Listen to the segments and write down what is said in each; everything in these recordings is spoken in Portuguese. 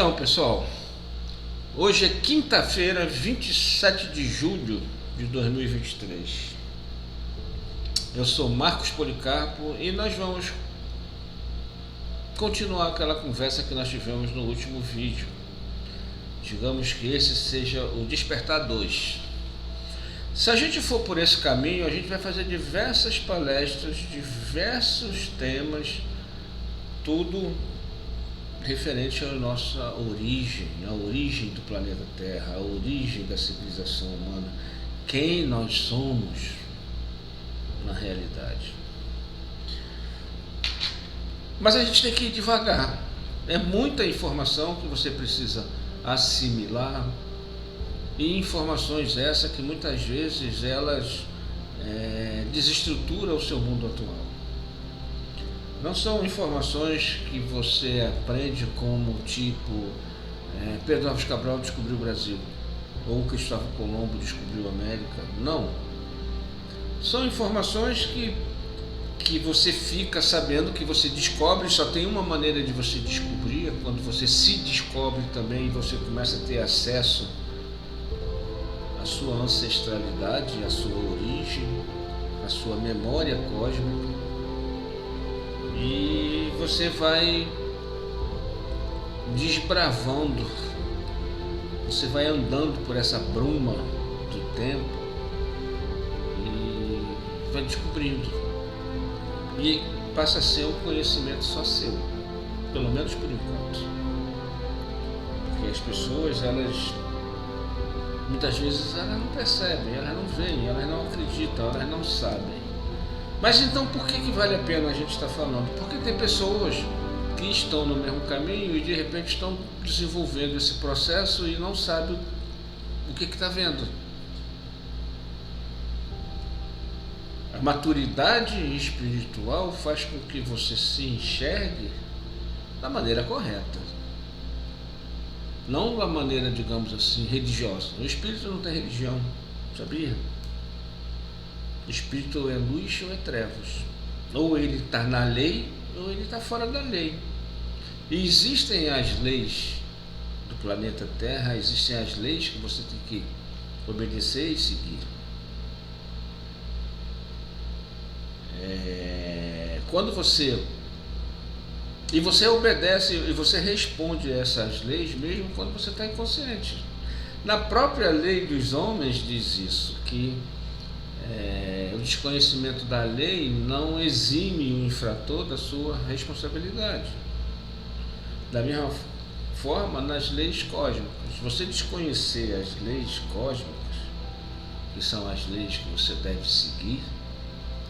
Então, pessoal, hoje é quinta-feira, 27 de julho de 2023. Eu sou Marcos Policarpo e nós vamos continuar aquela conversa que nós tivemos no último vídeo. Digamos que esse seja o Despertar 2. Se a gente for por esse caminho, a gente vai fazer diversas palestras, diversos temas, tudo referente à nossa origem, a origem do planeta Terra, a origem da civilização humana, quem nós somos na realidade. Mas a gente tem que ir devagar. É muita informação que você precisa assimilar, e informações essas que muitas vezes elas desestruturam o seu mundo atual. Não são informações que você aprende como tipo Pedro Álvares Cabral descobriu o Brasil, ou Cristóvão Colombo descobriu a América. Não. São informações que você fica sabendo, que você descobre. Só tem uma maneira de você descobrir, quando você se descobre também e você começa a ter acesso à sua ancestralidade, à sua origem, à sua memória cósmica. E você vai desbravando, você vai andando por essa bruma do tempo e vai descobrindo. E passa a ser um conhecimento só seu, pelo menos por enquanto. Porque as pessoas, elas muitas vezes elas não percebem, elas não veem, elas não acreditam, elas não sabem. Mas então por que vale a pena a gente estar falando? Porque tem pessoas que estão no mesmo caminho e de repente estão desenvolvendo esse processo e não sabem o que está vendo. A maturidade espiritual faz com que você se enxergue da maneira correta. Não da maneira, digamos assim, religiosa. O espírito não tem religião, sabia? O espírito é luz ou é trevas. Ou ele está na lei, ou ele está fora da lei. E existem as leis do planeta Terra, existem as leis que você tem que obedecer e seguir. Quando você obedece e você responde a essas leis mesmo quando você está inconsciente. Na própria lei dos homens diz isso, que o desconhecimento da lei não exime o infrator da sua responsabilidade. Da mesma forma, nas leis cósmicas, se você desconhecer as leis cósmicas, que são as leis que você deve seguir,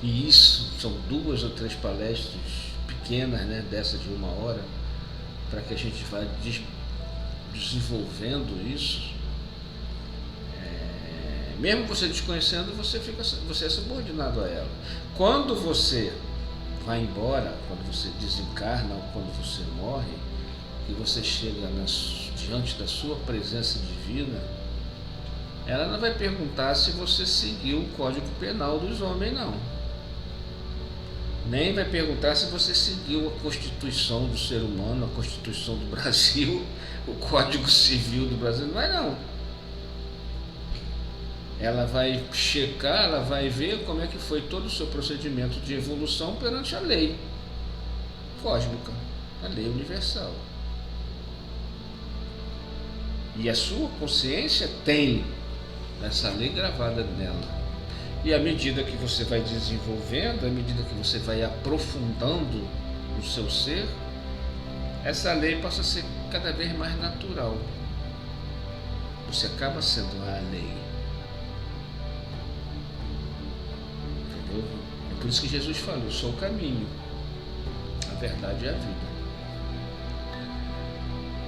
e isso são 2 ou 3 palestras pequenas, dessa de 1 hora, para que a gente vá desenvolvendo isso. Mesmo você desconhecendo, você é subordinado a ela. Quando você vai embora, quando você desencarna ou quando você morre, e você chega diante da sua presença divina, ela não vai perguntar se você seguiu o Código Penal dos homens, não. Nem vai perguntar se você seguiu a Constituição do ser humano, a Constituição do Brasil, o Código Civil do Brasil. Não vai, não. Ela vai checar, ela vai ver como é que foi todo o seu procedimento de evolução perante a lei cósmica, a lei universal. E a sua consciência tem essa lei gravada nela. E à medida que você vai desenvolvendo, à medida que você vai aprofundando o seu ser, essa lei passa a ser cada vez mais natural. Você acaba sendo a lei. Entendeu? É por isso que Jesus falou: eu sou o caminho, a verdade e a vida.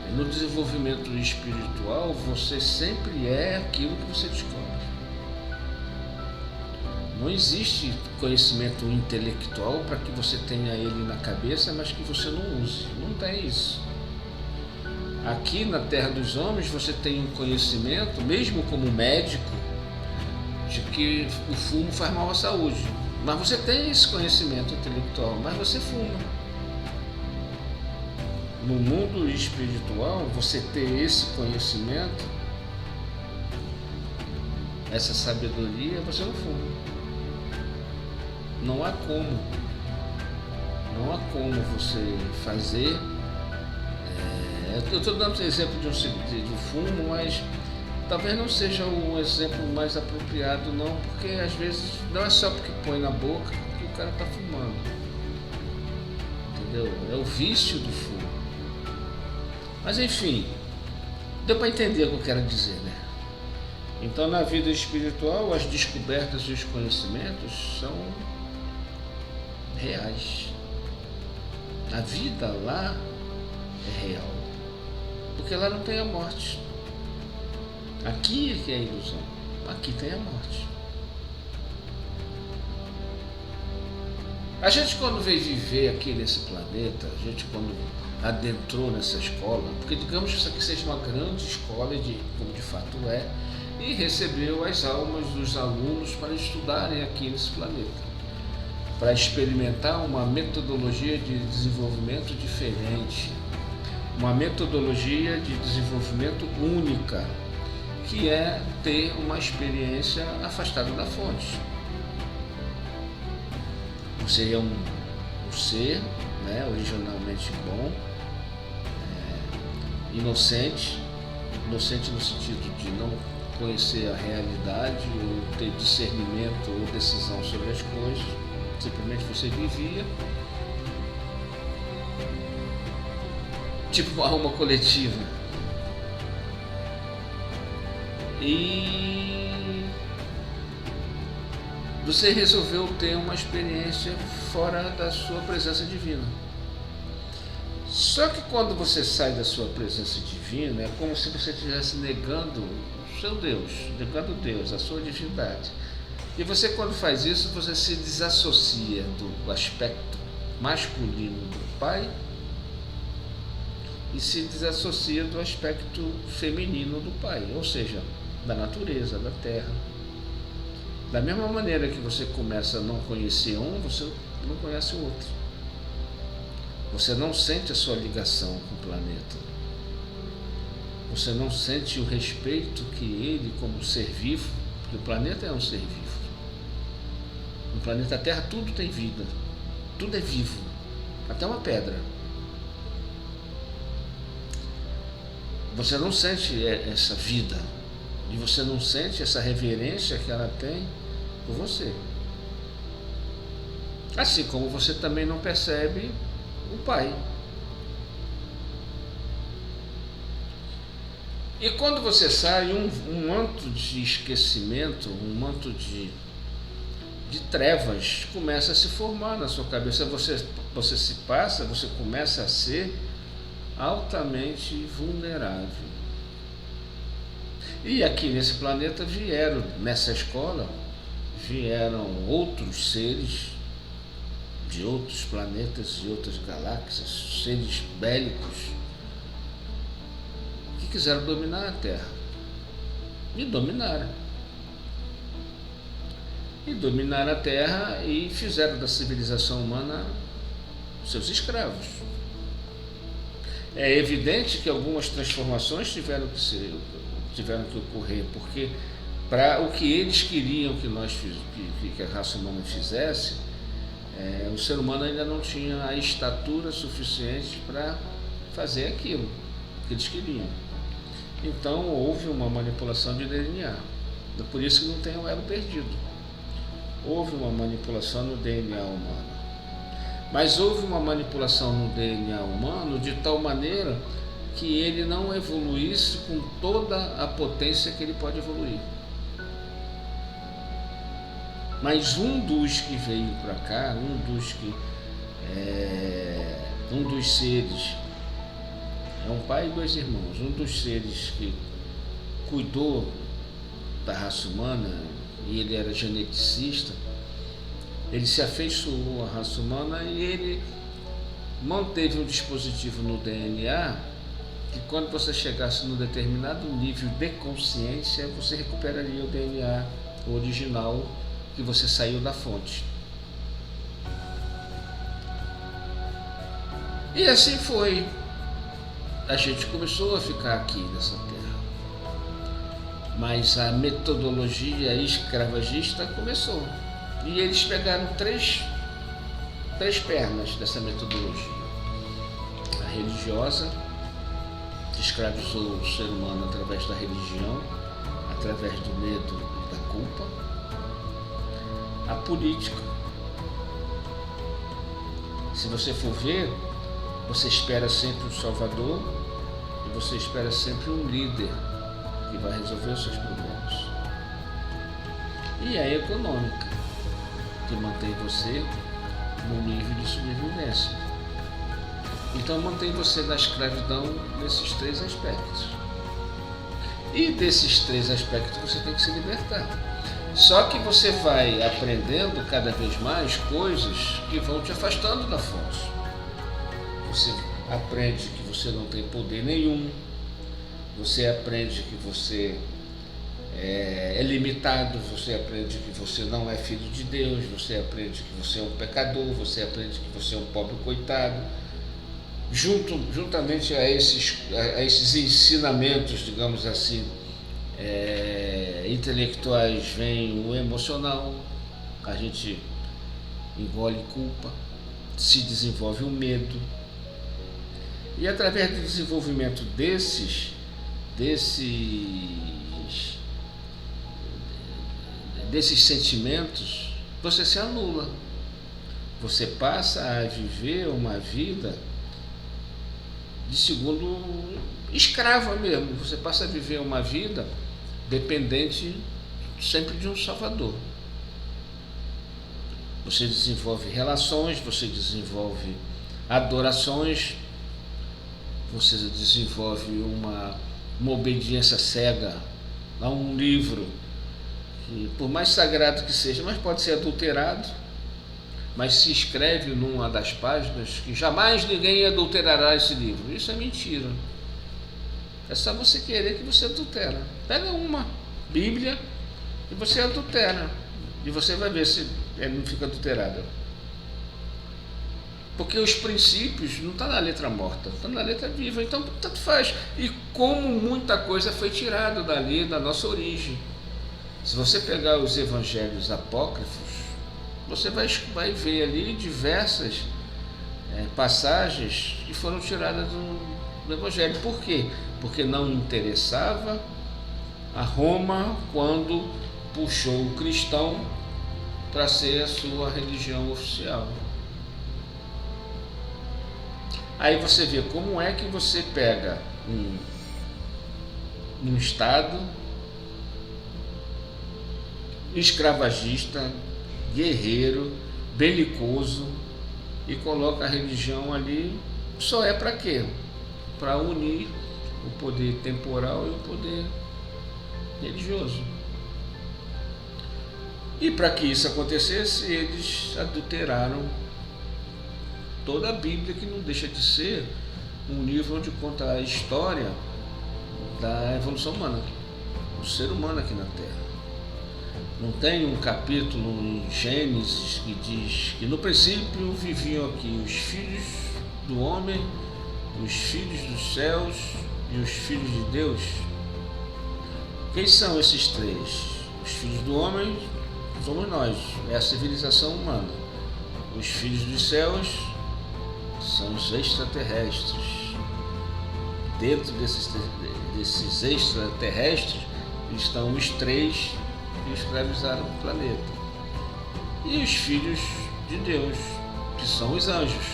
E no desenvolvimento espiritual, você sempre é aquilo que você descobre. Não existe conhecimento intelectual para que você tenha ele na cabeça, mas que você não use. Não tem isso. Aqui na Terra dos Homens você tem um conhecimento, mesmo como médico, de que o fumo faz mal à saúde. Mas você tem esse conhecimento intelectual, mas você fuma. no mundo espiritual, você ter esse conhecimento, essa sabedoria, você não fuma. Não há como. Não há como você fazer. Eu estou dando exemplo de um fumo, mas talvez não seja o exemplo mais apropriado, não, porque às vezes não é só porque põe na boca que o cara está fumando. Entendeu? É o vício do fumo. Mas enfim, deu para entender o que eu quero dizer, né? Então, na vida espiritual, as descobertas e os conhecimentos são reais. A vida lá é real, porque lá não tem a morte. Aqui é que é a ilusão, aqui tem a morte. A gente, quando veio viver aqui nesse planeta, a gente quando adentrou nessa escola, porque digamos que isso aqui seja uma grande escola, como de fato é, e recebeu as almas dos alunos para estudarem aqui nesse planeta, para experimentar uma metodologia de desenvolvimento diferente, uma metodologia de desenvolvimento única, que é ter uma experiência afastada da fonte. Você é um ser, né, originalmente bom, inocente no sentido de não conhecer a realidade ou ter discernimento ou decisão sobre as coisas, simplesmente você vivia, tipo uma alma coletiva. E você resolveu ter uma experiência fora da sua presença divina. Só que quando você sai da sua presença divina, é como se você estivesse negando o seu Deus, negando Deus, a sua divindade. E você, quando faz isso, você se desassocia do aspecto masculino do Pai e se desassocia do aspecto feminino do Pai, ou seja, da natureza, da terra. Da mesma maneira que você começa a não conhecer um, você não conhece o outro. Você não sente a sua ligação com o planeta. Você não sente o respeito que ele, como ser vivo, porque o planeta é um ser vivo. No planeta Terra tudo tem vida, tudo é vivo, até uma pedra. Você não sente essa vida e você não sente essa reverência que ela tem por você. Assim como você também não percebe o Pai. E quando você sai, um manto de esquecimento, um manto de trevas começa a se formar na sua cabeça. Você começa a ser altamente vulnerável. E aqui nesse planeta nessa escola, vieram outros seres de outros planetas e outras galáxias, seres bélicos, que quiseram dominar a Terra. E dominaram. E dominaram a Terra e fizeram da civilização humana seus escravos. É evidente que algumas transformações tiveram que ocorrer, porque para o que eles queriam que a raça humana fizesse, o ser humano ainda não tinha a estatura suficiente para fazer aquilo que eles queriam. Então houve uma manipulação de DNA. Por isso que não tem o elo perdido. Houve uma manipulação no DNA humano. Mas houve uma manipulação no DNA humano de tal maneira que ele não evoluísse com toda a potência que ele pode evoluir. Mas um dos que veio para cá, um dos seres, é um pai e dois irmãos, um dos seres que cuidou da raça humana, e ele era geneticista, ele se afeiçoou à raça humana e ele manteve um dispositivo no DNA que quando você chegasse num determinado nível de consciência, você recuperaria o DNA original que você saiu da fonte. E assim foi. a gente começou a ficar aqui nessa terra, mas a metodologia escravagista começou. E eles pegaram três pernas dessa metodologia: a religiosa, que escravizou o ser humano através da religião, através do medo e da culpa; a política. Se você for ver, você espera sempre um salvador e você espera sempre um líder que vai resolver os seus problemas. E a econômica, que mantém você no nível de sobrevivência. Então mantém você na escravidão nesses três aspectos. E desses três aspectos você tem que se libertar. Só que você vai aprendendo cada vez mais coisas que vão te afastando da fonte. Você aprende que você não tem poder nenhum. Você aprende que você é limitado. Você aprende que você não é filho de Deus. Você aprende que você é um pecador. Você aprende que você é um pobre coitado. Juntamente a esses ensinamentos, digamos assim, intelectuais, vem o emocional. A gente engole culpa, se desenvolve o medo, e através do desenvolvimento desses sentimentos, você se anula. Você passa a viver uma vida de segundo escrava mesmo. Você passa a viver uma vida dependente sempre de um salvador. Você desenvolve relações, você desenvolve adorações, você desenvolve uma obediência cega a um livro que, por mais sagrado que seja, mas pode ser adulterado, mas se escreve numa das páginas que jamais ninguém adulterará esse livro. Isso é mentira. É só você querer que você adultera. Pega uma Bíblia e você adultera, e você vai ver se ele não fica adulterado. Porque os princípios não estão na letra morta, estão na letra viva. Então tanto faz. E como muita coisa foi tirada dali, da nossa origem. Se você pegar os evangelhos apócrifos, você vai ver ali diversas passagens que foram tiradas do evangelho. Por quê? Porque não interessava a Roma quando puxou o cristão para ser a sua religião oficial. Aí você vê como é que você pega um estado escravagista, guerreiro, belicoso, e coloca a religião ali. Só é para quê? Para unir o poder temporal e o poder religioso. E para que isso acontecesse, eles adulteraram toda a Bíblia, que não deixa de ser um livro onde conta a história da evolução humana, do ser humano aqui na Terra. Não tem um capítulo em Gênesis que diz que no princípio viviam aqui os filhos do homem, os filhos dos céus e os filhos de Deus. Quem são esses três? Os filhos do homem somos nós, é a civilização humana. Os filhos dos céus são os extraterrestres. Dentro desses extraterrestres estão os três que escravizaram o planeta. E os filhos de Deus, que são os anjos,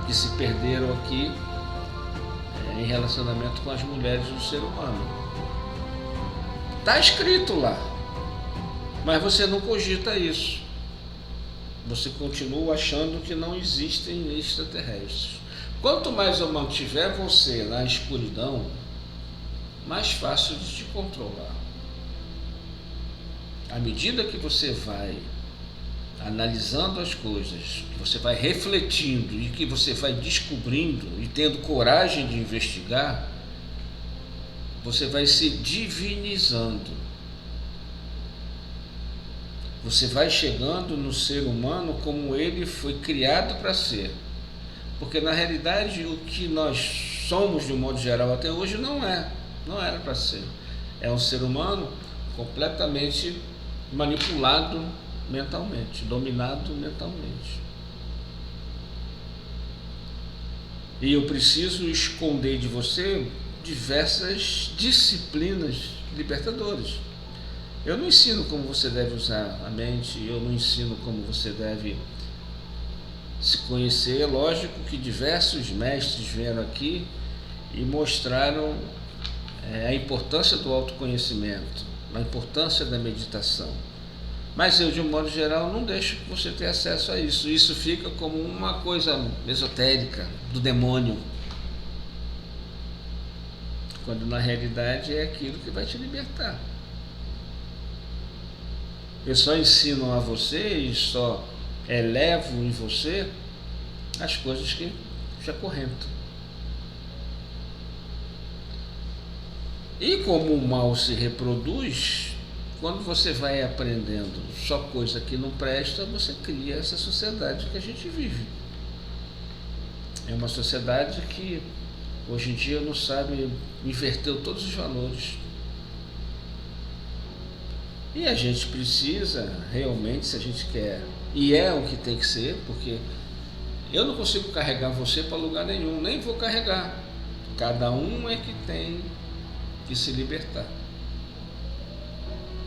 que se perderam aqui em relacionamento com as mulheres do ser humano. Está escrito lá, mas você não cogita isso. Você continua achando que não existem extraterrestres. Quanto mais eu mantiver você na escuridão, mais fácil de te controlar. À medida que você vai analisando as coisas, que você vai refletindo e que você vai descobrindo e tendo coragem de investigar, você vai se divinizando. Você vai chegando no ser humano como ele foi criado para ser. Porque na realidade o que nós somos de um modo geral até hoje, não era para ser. É um ser humano completamente manipulado mentalmente, dominado mentalmente. E eu preciso esconder de você diversas disciplinas libertadoras. Eu não ensino como você deve usar a mente, eu não ensino como você deve se conhecer. É lógico que diversos mestres vieram aqui e mostraram a importância do autoconhecimento, a importância da meditação. Mas eu, de um modo geral, não deixo que você tenha acesso a isso. Isso fica como uma coisa esotérica, do demônio. Quando na realidade é aquilo que vai te libertar. Eu só ensino a você e só elevo em você as coisas que te acorrentam. E como o mal se reproduz, quando você vai aprendendo só coisa que não presta, você cria essa sociedade que a gente vive. É uma sociedade que hoje em dia não sabe, inverteu todos os valores. E a gente precisa realmente, se a gente quer, e é o que tem que ser, porque eu não consigo carregar você para lugar nenhum, nem vou carregar. Cada um é que tem que se libertar.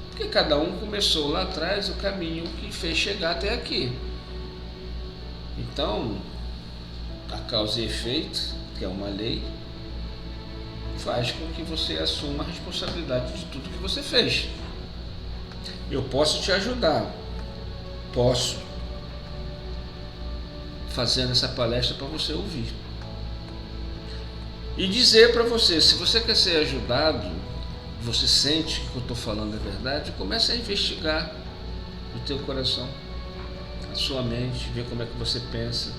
Porque cada um começou lá atrás o caminho que fez chegar até aqui. Então, a causa e efeito, que é uma lei, faz com que você assuma a responsabilidade de tudo que você fez. Eu posso te ajudar, posso, fazendo essa palestra para você ouvir. E dizer para você, se você quer ser ajudado, você sente que o que eu estou falando é verdade, comece a investigar o teu coração, a sua mente, ver como é que você pensa,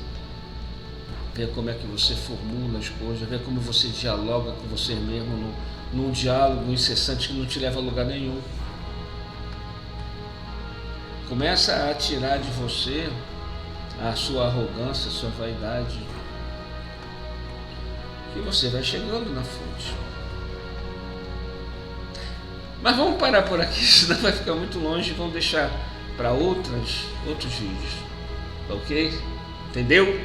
ver como é que você formula as coisas, ver como você dialoga com você mesmo num diálogo incessante que não te leva a lugar nenhum. Começa a tirar de você a sua arrogância, a sua vaidade, que você vai chegando na fonte. Mas vamos parar por aqui, senão vai ficar muito longe, vamos deixar para outros vídeos, ok? Entendeu?